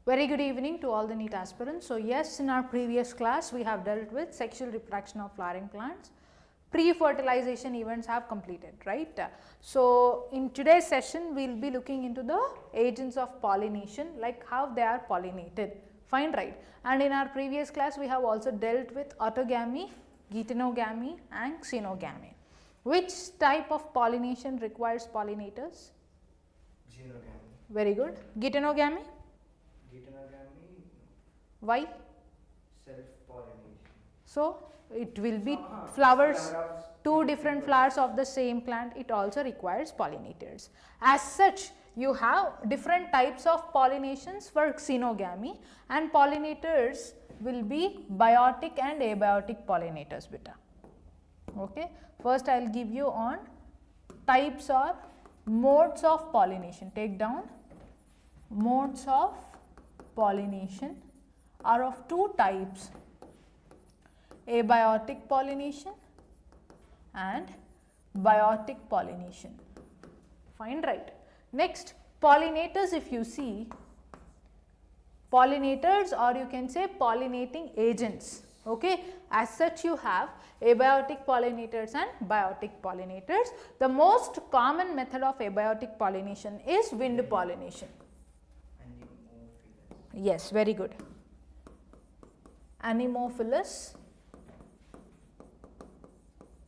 Very good evening to all the NEET aspirants. So yes, in our previous class we have dealt with sexual reproduction of flowering plants. Pre-fertilization events have completed, right? So in today's session we will be looking into the agents of pollination, like how they are pollinated. Fine, right? And in our previous class we have also dealt with autogamy, geitonogamy and xenogamy. Which type of pollination requires pollinators? Xenogamy. Very good. Geitonogamy? Geitonogamy. Why? Self-pollination. So it will be flowers, two different flowers of the same plant, it also requires pollinators. As such, you have different types of pollinations for xenogamy, and pollinators will be biotic and abiotic pollinators, beta. Okay. First I will give you on types or modes of pollination. Take down. Modes of pollination are of two types: abiotic pollination and biotic pollination. Fine, right? Next, pollinators, if you see, pollinators, or you can say pollinating agents. Okay, as such you have abiotic pollinators and biotic pollinators. The most common method of abiotic pollination is wind pollination. Yes, very good. Anemophilous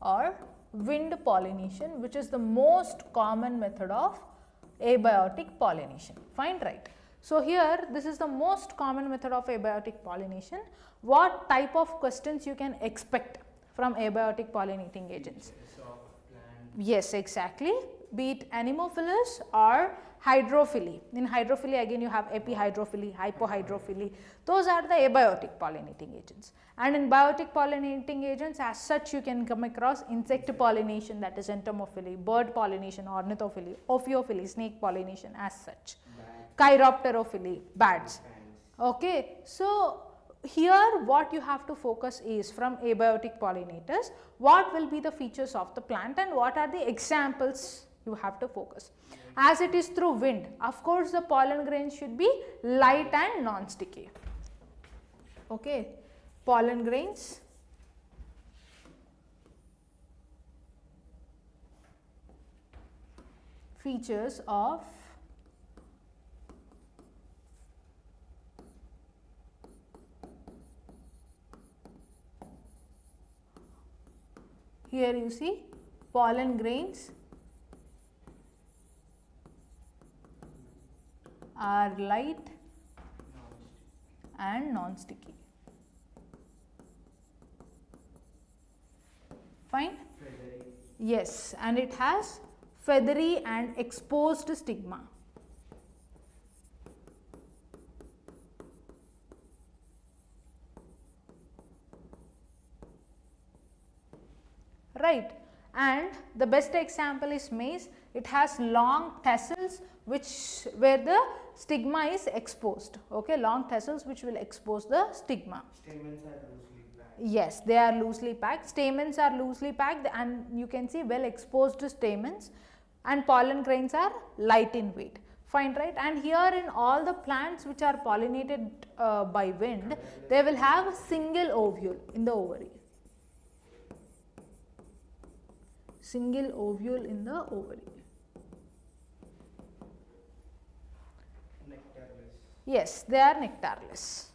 or wind pollination, which is the most common method of abiotic pollination. Fine, right? So here this is the most common method of abiotic pollination. What type of questions you can expect from abiotic pollinating agents? Yes, exactly. Be it anemophilous or hydrophily. In hydrophily again you have epihydrophily, hypohydrophily. Those are the abiotic pollinating agents. And in biotic pollinating agents, as such you can come across insect pollination, that is entomophily, bird pollination, ornithophily, ophiophily, snake pollination as such, chiropterophily, bats. Okay. So here what you have to focus is, from abiotic pollinators, what will be the features of the plant and what are the examples you have to focus. As it is through wind, of course the pollen grains should be light and non-sticky. Okay. Pollen grains, features of here you see pollen grains are light and non-sticky. Fine? Feathery. Yes, and it has feathery and exposed stigma. Right, and the best example is maize. It has long tassels where the stigma is exposed. Okay, long tassels which will expose the stigma. Stamens are loosely packed. Yes, they are loosely packed. Stamens are loosely packed and you can see well exposed stamens, and pollen grains are light in weight. Fine, right? And here in all the plants which are pollinated by wind, they will have a single ovule in the ovary. Single ovule in the ovary. Nectarless. Yes, they are nectarless.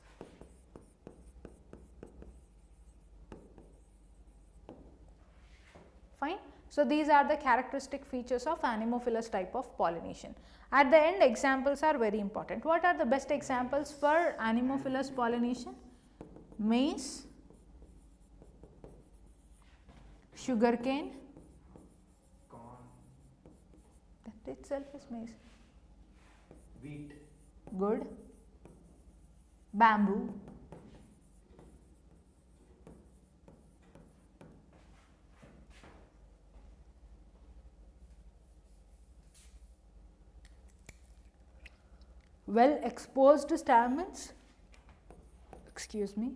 Fine. So these are the characteristic features of anemophilous type of pollination. At the end, examples are very important. What are the best examples for anemophilous pollination? Maize, sugarcane, Corn. that itself is maize. Wheat. Good. Bamboo. Well exposed stamens, excuse me,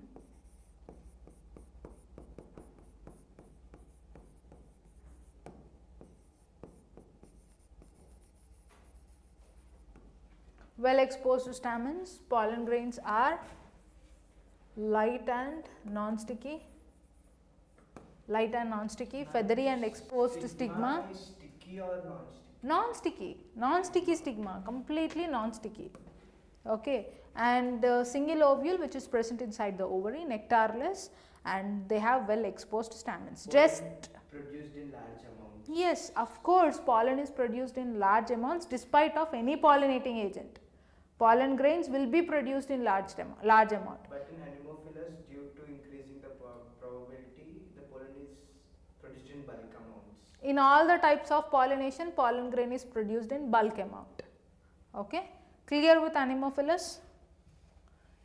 well exposed to stamens. Pollen grains are light and non-sticky. Light and non-sticky, feathery and exposed to stigma. Is sticky or non-sticky? Non-sticky, non-sticky stigma, completely non-sticky. Okay, and single ovule which is present inside the ovary, nectarless, and they have well exposed stamens. Just Produced in large amounts. yes, of course, pollen is produced in large amounts despite of any pollinating agent. Pollen grains will be produced in large amount. But in Anemophilus, due to increasing the probability, the pollen is produced in bulk amounts. In all the types of pollination, pollen grain is produced in bulk amount. Okay, clear with Anemophilus?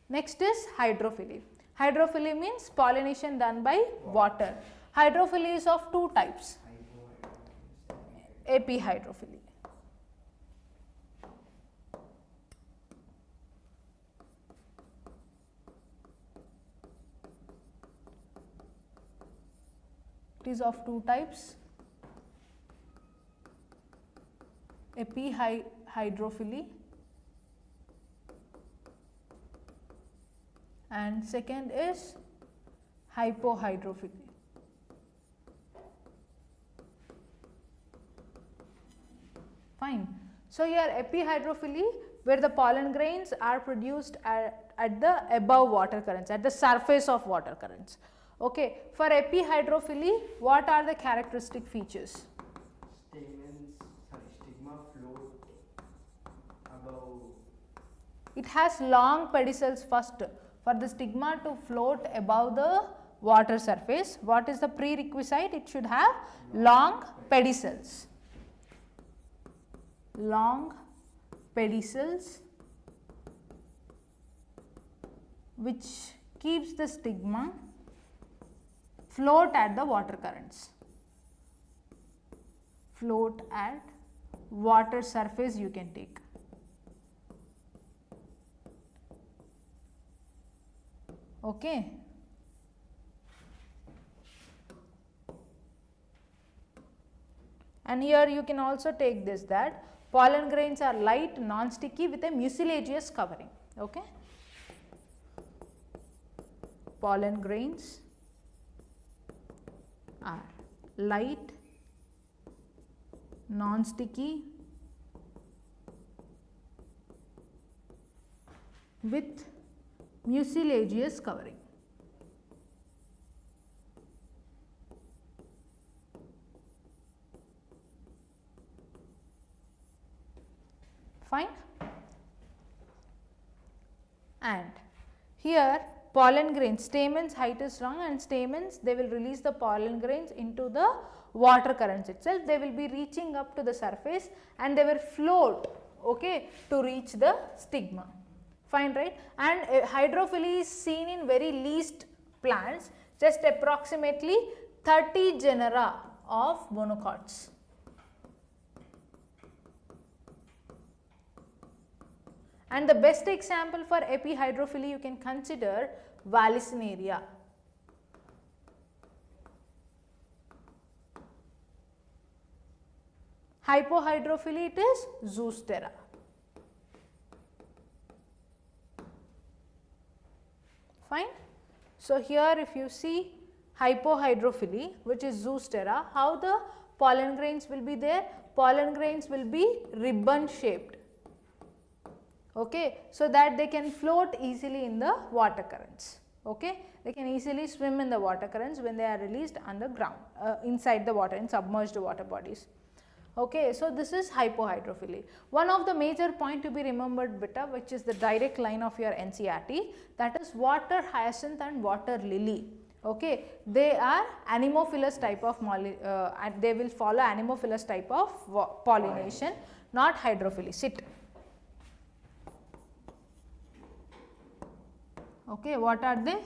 Next is hydrophily. Hydrophily means pollination done by water. Hydrophily is of two types. Epihydrophily. It is of two types. Epihydrophily and second is hypohydrophily. Fine. So here epihydrophily, where the pollen grains are produced at the above water currents, at the surface of water currents. Okay. For epihydrophily, what are the characteristic features? Stigma float above. It has long pedicels first. For the stigma to float above the water surface, what is the prerequisite? It should have long pedicels. Long pedicels which keeps the stigma float at the water currents. Float at water surface you can take. Okay. And here you can also take this, that pollen grains are light, non-sticky with a mucilaginous covering. Okay. Pollen grains are light, non-sticky with mucilaginous covering. Fine. And here pollen grains, stamens height is long, and stamens, they will release the pollen grains into the water currents itself. They will be reaching up to the surface and they will float, okay, to reach the stigma. Fine, right? And hydrophily is seen in very least plants, just approximately 30 genera of monocots. And the best example for epihydrophily you can consider Vallisneria. Hypohydrophily, it is Zoostera. Fine. So here if you see hypohydrophily, which is Zoostera, how the pollen grains will be there? Pollen grains will be ribbon shaped. Okay, so that they can float easily in the water currents. Okay, they can easily swim in the water currents when they are released underground, inside the water, in submerged water bodies. Okay, so this is hypohydrophily. One of the major point to be remembered beta, which is the direct line of your NCERT, that is water hyacinth and water lily. Okay, they are anemophilous type of and they will follow anemophilous type of pollination, not hydrophily. Sit. Okay, what are they?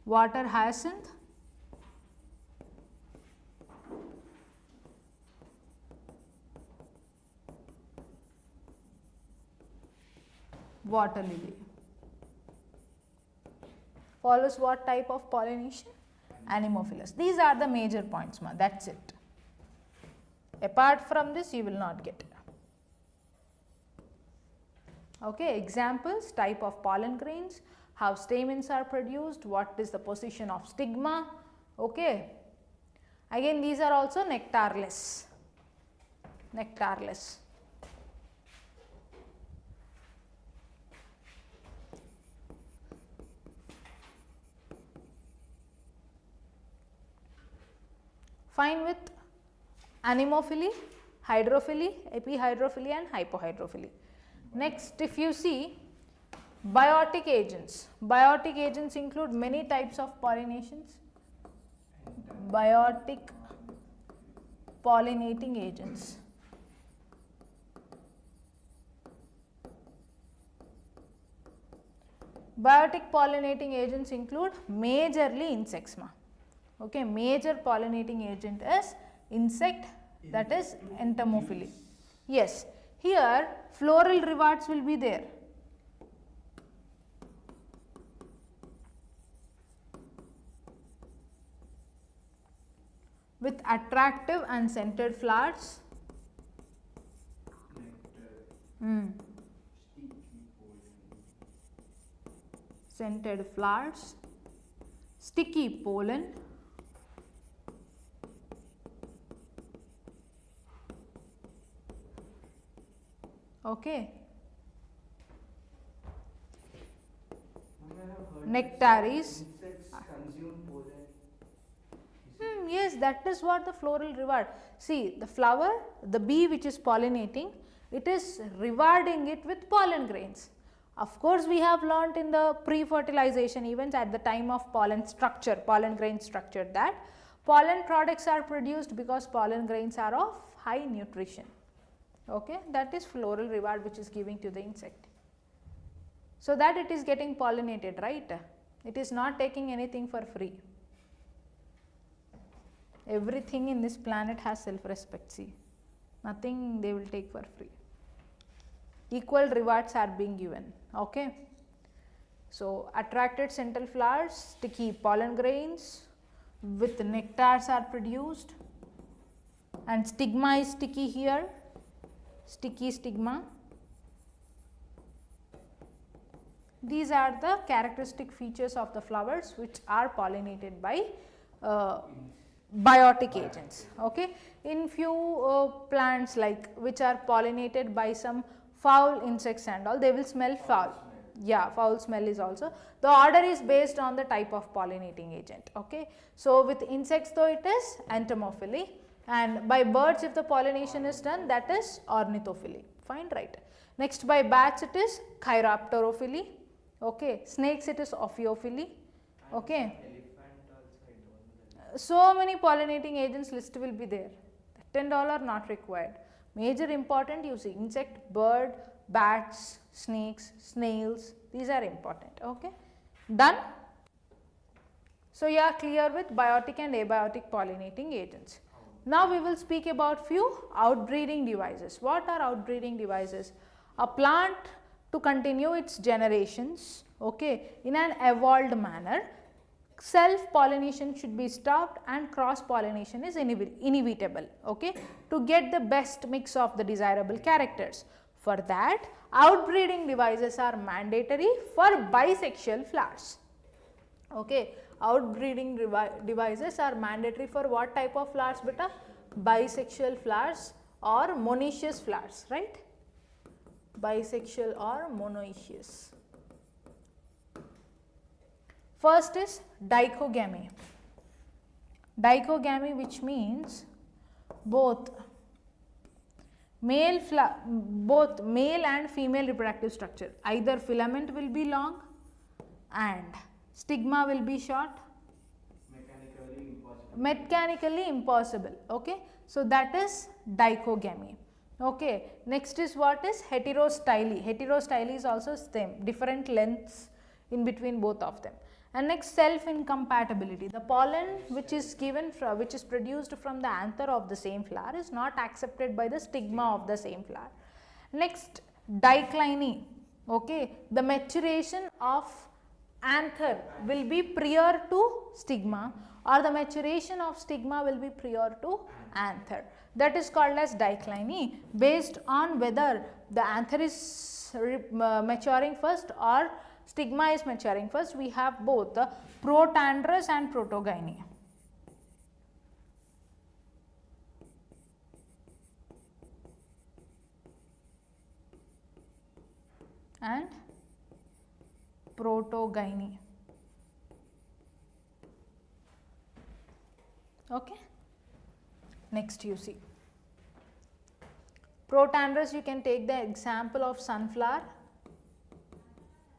Water hyacinth, water lily. Follows what type of pollination? Anemophilous. These are the major points, ma. That's it. Apart from this, you will not get. Okay, examples, type of pollen grains, how stamens are produced, what is the position of stigma. Okay. Again, these are also nectarless. Nectarless. Fine with anemophily, hydrophily, epihydrophily and hypohydrophily. Next, if you see biotic agents include many types of pollinations. Biotic pollinating agents. Biotic pollinating agents include majorly insects. Okay, major pollinating agent is insect, that is entomophily. Yes, here floral rewards will be there. With attractive and scented flowers. Scented flowers, sticky pollen, okay, nectaries. Consume pollen. Yes, that is what the floral reward. See, the flower, the bee which is pollinating, it is rewarding it with pollen grains. Of course, we have learnt in the pre-fertilization events at the time of pollen structure, pollen grain structure, that pollen products are produced because pollen grains are of high nutrition. Okay, that is floral reward which is giving to the insect. So that it is getting pollinated, right? It is not taking anything for free. Everything in this planet has self-respect, see. Nothing they will take for free. Equal rewards are being given, okay. So, attracted central flowers, sticky pollen grains, with nectars are produced, and stigma is sticky here, sticky stigma. These are the characteristic features of the flowers which are pollinated by biotic agents, okay. In few plants like which are pollinated by some foul insects and all, they will smell foul. Yeah, foul smell is also. The order is based on the type of pollinating agent, okay. So, with insects though it is entomophily, and by birds if the pollination is done, that is ornithophily, fine, right. Next, by bats it is chiropterophily, okay. Snakes it is ophiophily, okay. So many pollinating agents list will be there, $10 not required. Major important you see insect, bird, bats, snakes, snails, these are important, okay. Done. So, you are clear with biotic and abiotic pollinating agents. Now, we will speak about few outbreeding devices. What are outbreeding devices? A plant to continue its generations, okay, in an evolved manner, self-pollination should be stopped and cross-pollination is inevitable, okay, to get the best mix of the desirable characters. For that, outbreeding devices are mandatory for bisexual flowers, okay. Outbreeding devices are mandatory for what type of flowers, beta? Bisexual flowers or monoecious flowers, right? Bisexual or monoecious. First is dicogamy. Dicogamy, which means both male and female reproductive structure. Either filament will be long and stigma will be short. Mechanically impossible. Okay. So, that is dicogamy. Okay. Next is what is heterostyly. Heterostyly is also same, different lengths in between both of them. And next, self incompatibility. The pollen which is produced from the anther of the same flower is not accepted by the stigma of the same flower. Next, dicliny. Okay. The maturation of anther will be prior to stigma, or the maturation of stigma will be prior to anther. That is called as dicliny, based on whether the anther is maturing first or stigma is maturing first. We have both protandrous and protogyny. And protogyny. Okay. Next you see, protandrous, you can take the example of sunflower.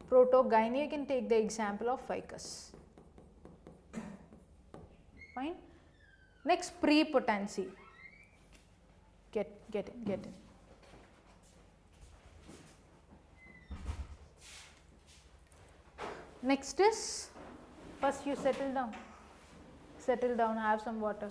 Protogyny, you can take the example of ficus. Fine. Next, prepotency. Get in. Next is, first you settle down, have some water.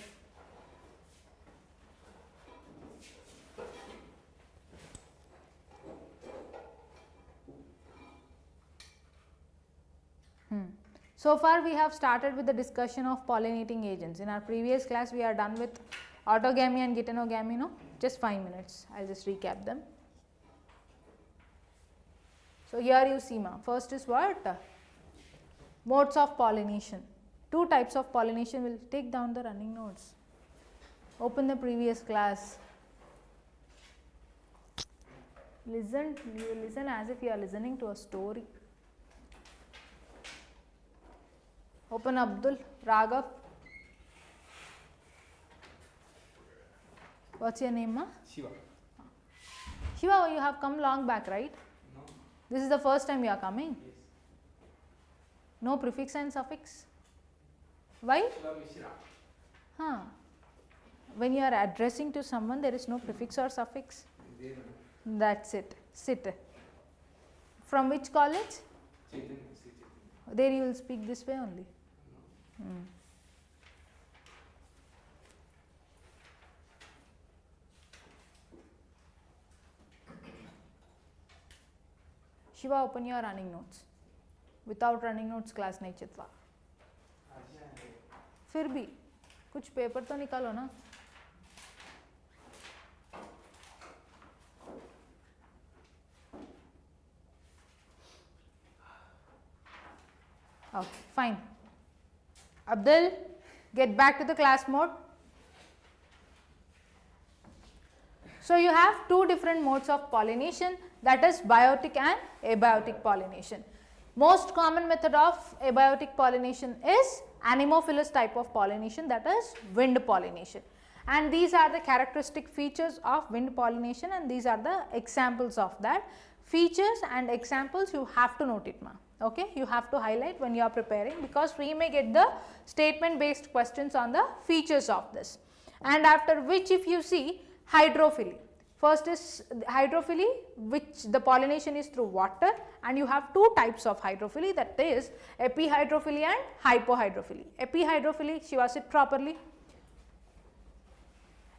So far we have started with the discussion of pollinating agents. In our previous class we are done with autogamy and geitonogamy, no? Just 5 minutes, I will just recap them. So here you see, first is what? Modes of pollination. 2 types of pollination. Will take down the running notes. Open the previous class. Listen, you listen as if you are listening to a story. Open Abdul, Raghav. What's your name, ma? Shiva. Shiva, you have come long back, right? No. This is the first time you are coming? Yes. No prefix and suffix? Why? Shiva Mishra. Huh. When you are addressing to someone, there is no prefix or suffix? There. That's it. Sit. From which college? Chaitanya. There you will speak this way only. No. Shiva, open your running notes. Without running notes class नहीं चलता. फिर भी कुछ paper तो निकालो ना. Okay, fine. Abdul, get back to the class mode. So you have 2 different modes of pollination, that is biotic and abiotic pollination. Most common method of abiotic pollination is anemophilous type of pollination, that is wind pollination. And these are the characteristic features of wind pollination, and these are the examples of that. Features and examples you have to note it, ma. Okay, you have to highlight when you are preparing, because we may get the statement based questions on the features of this. And after which, if you see hydrophily, first is hydrophily, which the pollination is through water, and you have 2 types of hydrophily, that is epihydrophily and hypohydrophily. Epihydrophily, Shiva, sit properly.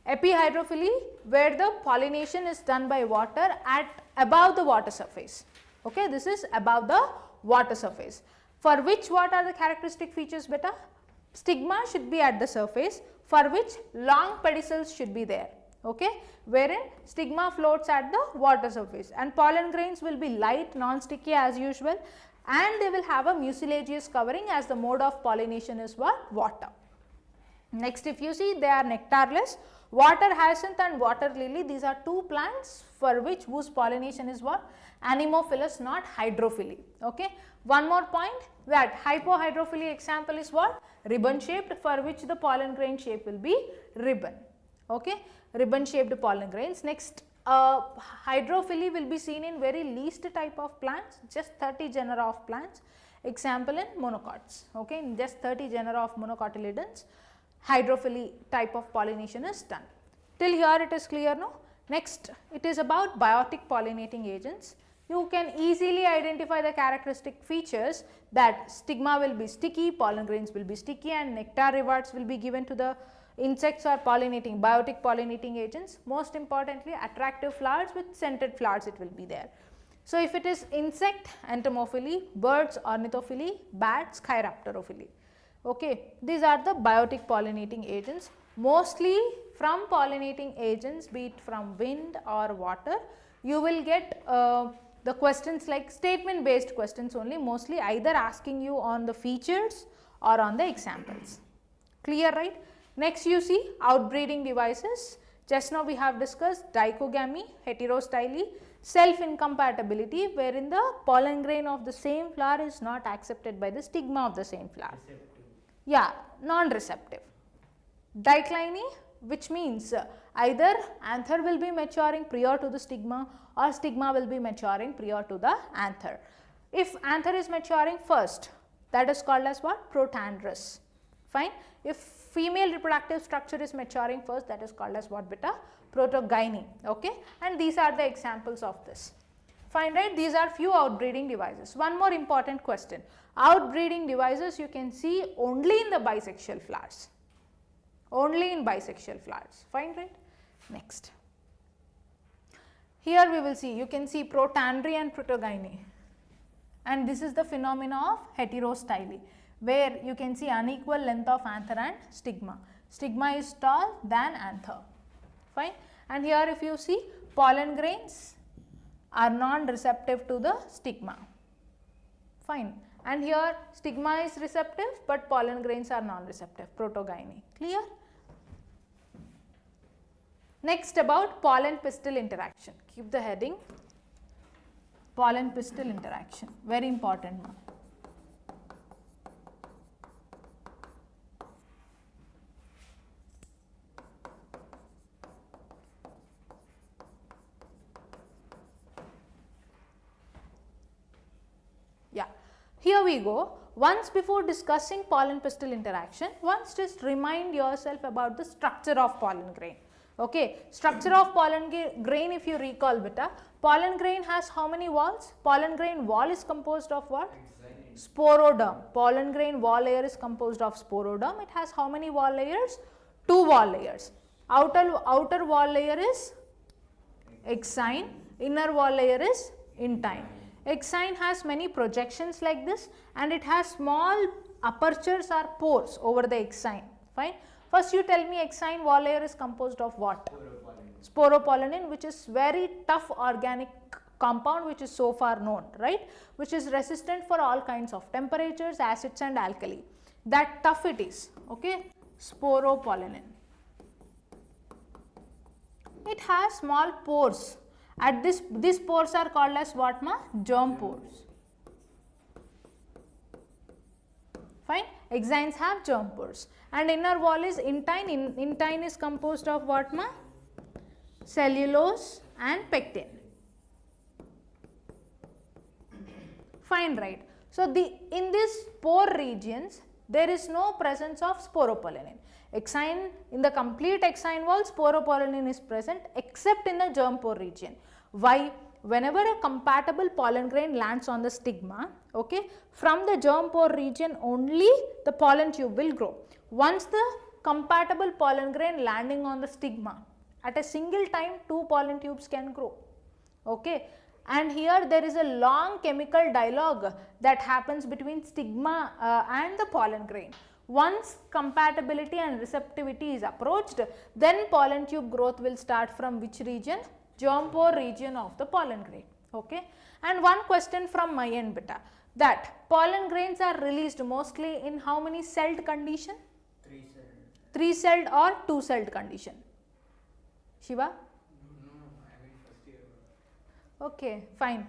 Epihydrophily, where the pollination is done by water at above the water surface. Okay, this is above the water surface. For which, what are the characteristic features, beta? Stigma should be at the surface, for which long pedicels should be there. Okay, wherein stigma floats at the water surface, and pollen grains will be light, non-sticky as usual, and they will have a mucilaginous covering, as the mode of pollination is what? Water. Next, if you see, they are nectarless. Water hyacinth and water lily, these are 2 plants for which whose pollination is what? Anemophilous, not hydrophily. Okay. One more point, that hypohydrophily example is what? Ribbon shaped, for which the pollen grain shape will be ribbon. Okay. Ribbon shaped pollen grains. Next, hydrophily will be seen in very least type of plants, just 30 genera of plants. Example in monocots. Okay. In just 30 genera of monocotyledons, hydrophily type of pollination is done. Till here it is clear, no? Next, it is about biotic pollinating agents. You can easily identify the characteristic features, that stigma will be sticky, pollen grains will be sticky, and nectar rewards will be given to the insects or pollinating, biotic pollinating agents. Most importantly, attractive flowers with scented flowers, it will be there. So, if it is insect, entomophily, birds, ornithophily, bats, chiropterophily. Okay, these are the biotic pollinating agents. Mostly from pollinating agents, be it from wind or water, you will get the questions like statement based questions only, mostly either asking you on the features or on the examples. Clear, right? Next you see outbreeding devices. Just now we have discussed dichogamy, heterostyly, self-incompatibility, wherein the pollen grain of the same flower is not accepted by the stigma of the same flower. Yeah, non-receptive. Dicliny, which means either anther will be maturing prior to the stigma or stigma will be maturing prior to the anther. If anther is maturing first, that is called as what? Protandrous. Fine. If female reproductive structure is maturing first, that is called as what, beta? Protogyny. Okay. And these are the examples of this. Fine, right? These are few outbreeding devices. One more important question. Outbreeding devices you can see only in the bisexual flowers. Only in bisexual flowers. Fine, right? Next. Here we will see, you can see protandry and protogyny. And this is the phenomena of heterostyly, where you can see unequal length of anther and stigma. Stigma is tall than anther. Fine. And here if you see, pollen grains are non-receptive to the stigma. Fine. And here stigma is receptive, but pollen grains are non-receptive, protogyny. Clear? Next, about pollen pistil interaction. Keep the heading. Pollen pistil interaction. Very important one. Yeah. Here we go. Once before discussing pollen pistil interaction, once just remind yourself about the structure of pollen grain. Okay, structure of pollen grain, if you recall, beta, pollen grain has how many walls? Pollen grain wall is composed of what? Sporoderm. Pollen grain wall layer is composed of sporoderm. It has how many wall layers? 2 wall layers. Outer wall layer is exine, inner wall layer is intine. Exine has many projections like this, and it has small apertures or pores over the exine. Fine. First you tell me exine wall layer is composed of what? Sporopollenin, which is very tough organic compound which is so far known, right? Which is resistant for all kinds of temperatures, acids and alkali. That tough it is, okay? Sporopollenin. It has small pores. At these pores are called as what, ma? Germ pores. Fine. Exines have germ pores. And inner wall is intine. Intine is composed of what, ma? Cellulose and pectin. Fine, right? So, in these pore regions, there is no presence of sporopollenin. Exine, in the complete exine wall, sporopollenin is present except in the germ pore region. Why? Whenever a compatible pollen grain lands on the stigma, okay, from the germ pore region only the pollen tube will grow. Once the compatible pollen grain landing on the stigma, at a single time 2 pollen tubes can grow, okay. And here there is a long chemical dialogue that happens between stigma and the pollen grain. Once compatibility and receptivity is approached, then pollen tube growth will start from which region? Germ pore region of the pollen grain, okay. And one question from my end, beta, that pollen grains are released mostly in how many celled condition? 3-celled or 2-celled condition? Shiva? No, I mean first year. Okay, fine.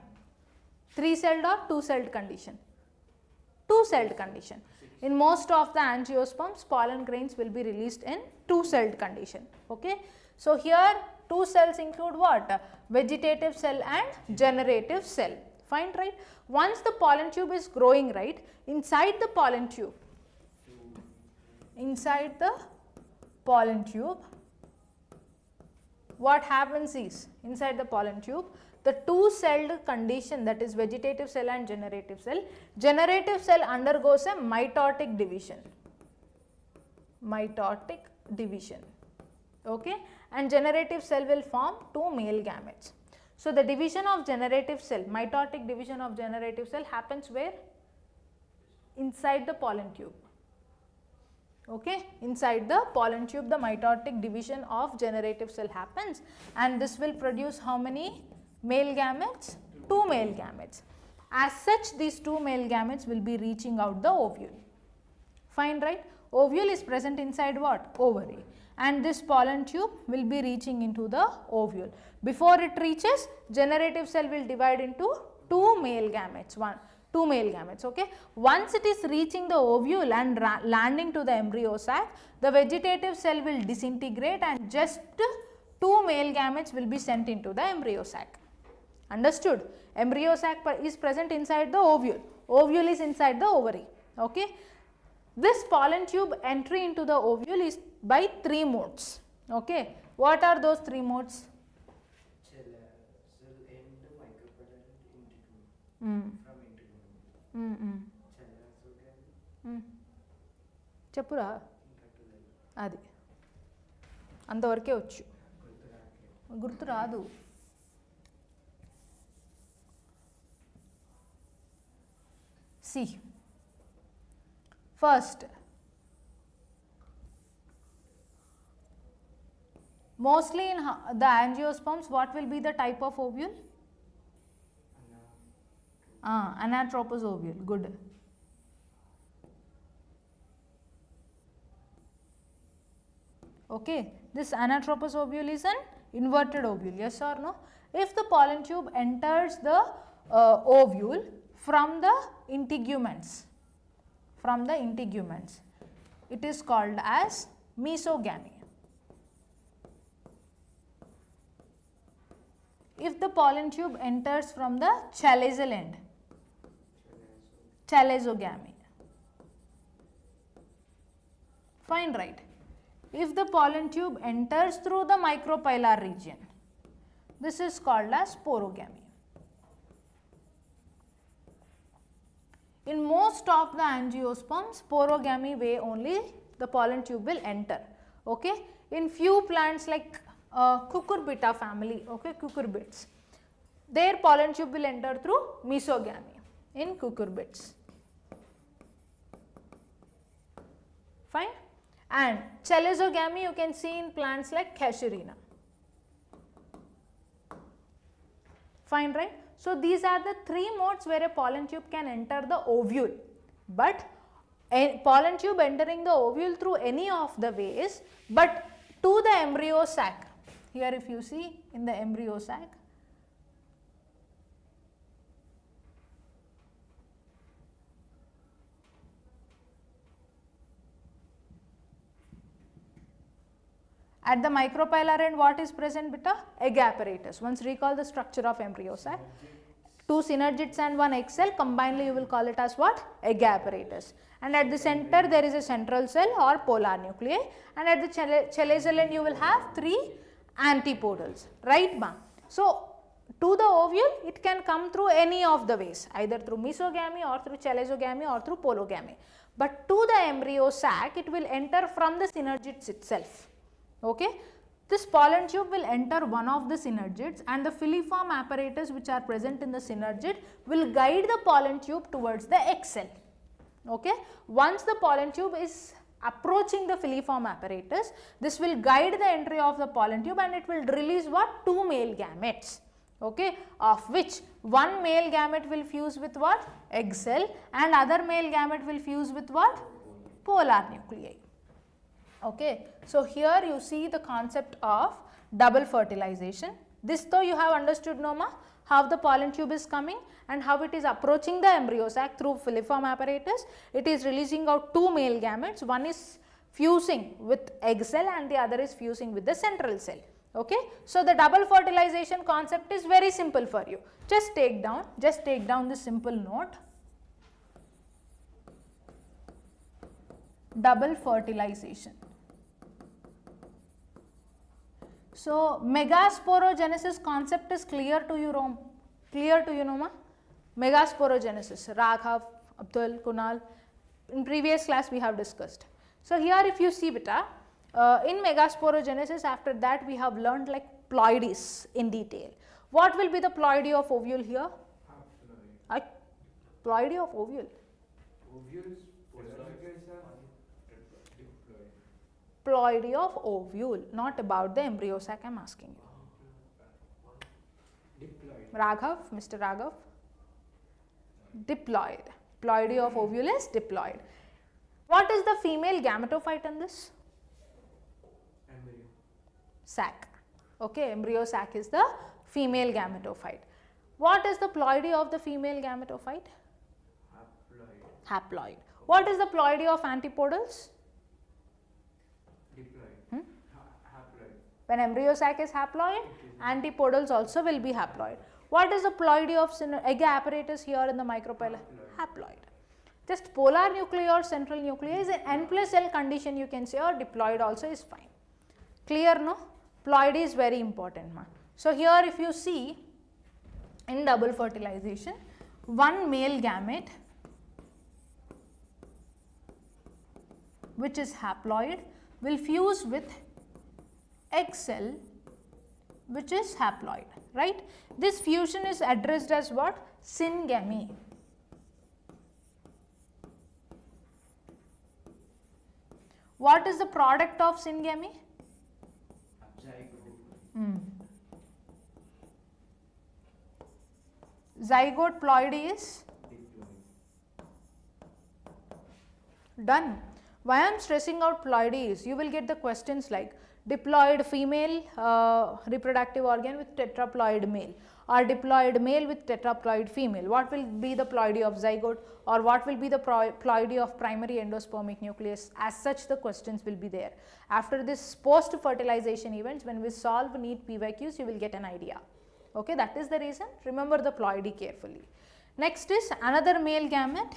3-celled or 2-celled condition? 2-celled condition. In most of the angiosperms, pollen grains will be released in 2-celled condition, okay. So, here 2 cells include what? Vegetative cell and generative cell. Fine, right? Once the pollen tube is growing, right, inside the pollen tube, what happens is, inside the pollen tube, the 2-celled condition, that is vegetative cell and generative cell undergoes a mitotic division. Okay, and generative cell will form 2 male gametes. So the division of generative cell, mitotic division of generative cell happens where? Inside the pollen tube. Okay, inside the pollen tube the mitotic division of generative cell happens, and this will produce how many male gametes? 2 male gametes. As such, these 2 male gametes will be reaching out the ovule. Fine, right? Ovule is present inside what? Ovary, and this pollen tube will be reaching into the ovule. Before it reaches, generative cell will divide into 2 male gametes, 2 male gametes. Okay, once it is reaching the ovule and landing to the embryo sac, the vegetative cell will disintegrate and just 2 male gametes will be sent into the embryo sac. Understood? Embryo sac is present inside the ovule. Ovule is inside the ovary. Okay, this pollen tube entry into the ovule is by 3 modes. Okay, what are those 3 modes? చెప్పురా, అది అంతవరకే వచ్చు, గుర్తు రాదు. See, first, mostly in the angiosperms, what will be the type of ovule? Anatropous ovule. Good. Okay, this anatropous ovule is an inverted ovule, yes or no? If the pollen tube enters the ovule from the integuments, it is called as mesogamy. If the pollen tube enters from the chalazal end, chalazogamy. Fine, right? If the pollen tube enters through the micropylar region, this is called as sporogamy. In most of the angiosperms, sporogamy way only the pollen tube will enter. Okay, in few plants like cucurbita family, okay, cucurbids, their pollen tube will enter through mesogamy in cucurbids. Fine, and chalazogamy you can see in plants like casuarina. Fine, right? So these are the 3 modes where a pollen tube can enter the ovule, but a pollen tube entering the ovule through any of the ways, but to the embryo sac. Here if you see in the embryo sac, at the micropylar end, what is present beta? Egg apparatus. Once recall the structure of embryo sac. 2 synergids and 1 egg cell, combinedly you will call it as what? Egg apparatus. And at the center there is a central cell or polar nuclei, and at the chalazal end you will have 3 antipodals, right ma? So to the ovule it can come through any of the ways, either through mesogamy or through chalazogamy or through polygamy, but to the embryo sac it will enter from the synergids itself. Okay, this pollen tube will enter one of the synergids, and the filiform apparatus which are present in the synergid will guide the pollen tube towards the egg cell. Okay, once the pollen tube is approaching the filiform apparatus, this will guide the entry of the pollen tube and it will release what? 2 male gametes. Okay, of which 1 male gamete will fuse with what? Egg cell, and other male gamete will fuse with what? Polar nuclei. Okay, so here you see the concept of double fertilization. This though you have understood, no ma, how the pollen tube is coming and how it is approaching the embryo sac through filiform apparatus. It is releasing out 2 male gametes, one is fusing with egg cell and the other is fusing with the central cell. Okay, so the double fertilization concept is very simple for you. Just take down this simple note. Double fertilization. So megasporogenesis concept is clear to you, no ma? Megasporogenesis, Raghav, Abdul, Kunal, in previous class we have discussed. So here if you see beta, in megasporogenesis, after that we have learned like ploidies in detail. What will be the ploidy of ovule here? Haploid. Ploidy of ovule. Ovules. Diploid. Ploidy of ovule, not about the embryo sac I am asking you. Diploid. Raghav, Mr. Raghav. Diploid. Ploidy of ovule is diploid. What is the female gametophyte in this? Embryo. Sac. Okay, embryo sac is the female gametophyte. What is the ploidy of the female gametophyte? Haploid. Haploid. What is the ploidy of antipodals? Diploid. Haploid. When embryo sac is haploid, antipodals also will be haploid. What is the ploidy of egg apparatus here in the micropyle? Haploid. Just polar nuclei or central nuclei is an N plus L condition, you can say, or diploid also is fine. Clear, no? Ploidy is very important, ma. So here if you see in double fertilization, one male gamete which is haploid will fuse with egg cell which is haploid, right? This fusion is addressed as what? Syngamy. What is the product of syngamy? Zygote ploidy is done. Why I am stressing out ploidy is you will get the questions like diploid female reproductive organ with tetraploid male, or diploid male with tetraploid female. What will be the ploidy of zygote, or what will be the ploidy of primary endospermic nucleus? As such, the questions will be there. After this post fertilization events, when we solve NEET PYQs, you will get an idea. Okay, that is the reason. Remember the ploidy carefully. Next is another male gamete.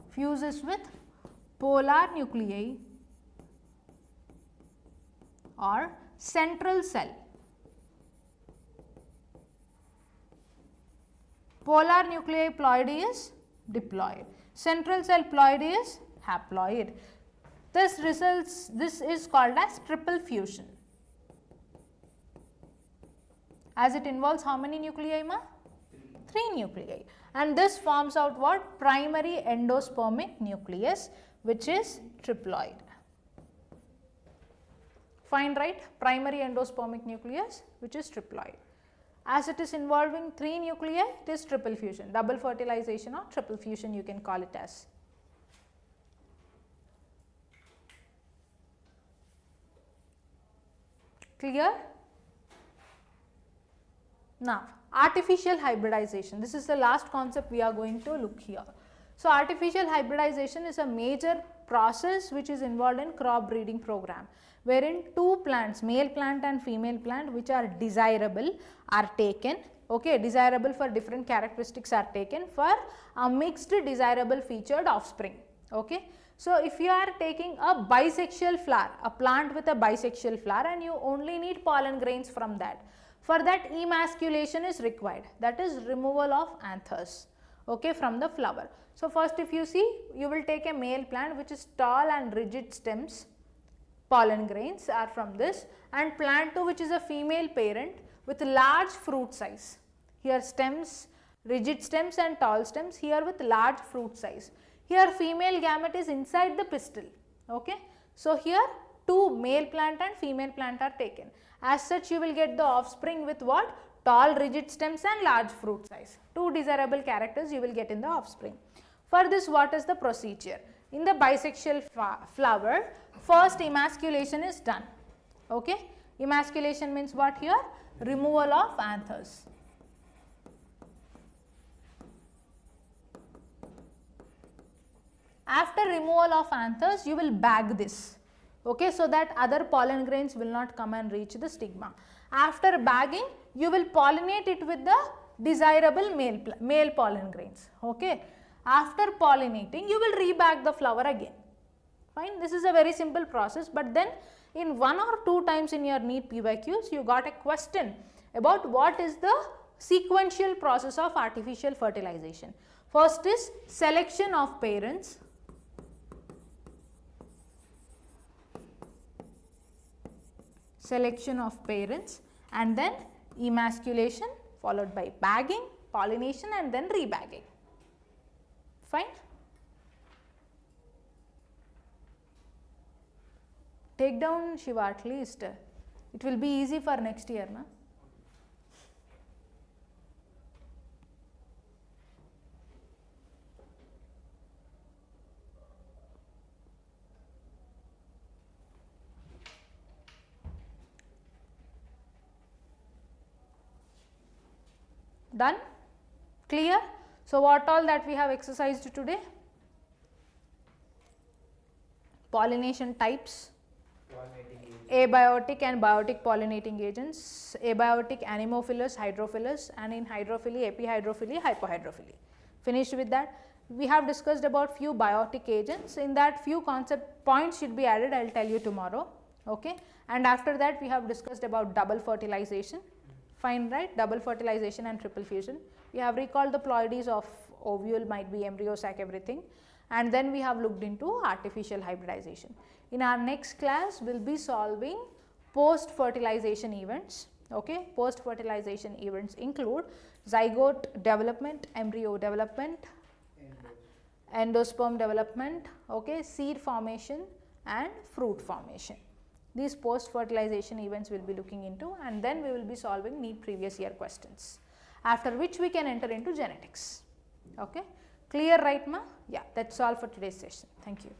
Fuses with polar nuclei or central cell. Polar nuclei ploidy is diploid. Central cell ploidy is haploid. This is called as triple fusion, as it involves how many nuclei, ma? 3 nuclei, and this forms out what? Primary endospermic nucleus, which is triploid. Fine, right? Primary endospermic nucleus, which is triploid. As it is involving 3 nuclei, it is triple fusion, double fertilization or triple fusion you can call it as. Clear? Now, artificial hybridization. This is the last concept we are going to look here. So, artificial hybridization is a major process which is involved in crop breeding program, wherein 2 plants, male plant and female plant, which are desirable are taken. Okay, desirable for different characteristics are taken for a mixed desirable featured offspring. Okay. So, if you are taking a bisexual flower, a plant with a bisexual flower, and you only need pollen grains from that, for that emasculation is required, that is removal of anthers, okay, from the flower. So, first if you see, you will take a male plant which is tall and rigid stems, pollen grains are from this, and plant 2 which is a female parent with large fruit size. Here stems, rigid stems and tall stems, here with large fruit size. Here female gamete is inside the pistil, okay. So, here 2 male plant and female plant are taken. As such, you will get the offspring with what? Tall rigid stems and large fruit size. 2 desirable characters you will get in the offspring. For this, what is the procedure? In the bisexual flower, first emasculation is done, okay. Emasculation means what here? Removal of anthers. After removal of anthers, you will bag this, okay, so that other pollen grains will not come and reach the stigma. After bagging, you will pollinate it with the desirable male pollen grains, okay. After pollinating, you will rebag the flower again. Fine, this is a very simple process, but then in 1 or 2 times in your NEET PYQs, you got a question about what is the sequential process of artificial fertilization. First is selection of parents. selection of parents, and then emasculation followed by bagging, pollination, and then rebagging. Fine. Take down Shiva at least. It will be easy for next year, na? Done? Clear? So, what all that we have exercised today? Pollination types, abiotic and biotic pollinating agents, abiotic anemophilous, hydrophilous, and in hydrophily, epihydrophily, hypohydrophily. Finished with that? We have discussed about few biotic agents. In that, few concept points should be added, I will tell you tomorrow. Okay? And after that, we have discussed about double fertilization. Fine, right? Double fertilization and triple fusion. We have recalled the ploidies of ovule, might be embryo sac, everything. And then we have looked into artificial hybridization. In our next class, we will be solving post-fertilization events. Okay? Post-fertilization events include zygote development, embryo development, endosperm development, okay, seed formation and fruit formation. These post-fertilization events we will be looking into, and then we will be solving NEET previous year questions, after which we can enter into genetics. Okay. Clear, right, ma? Yeah, that's all for today's session. Thank you.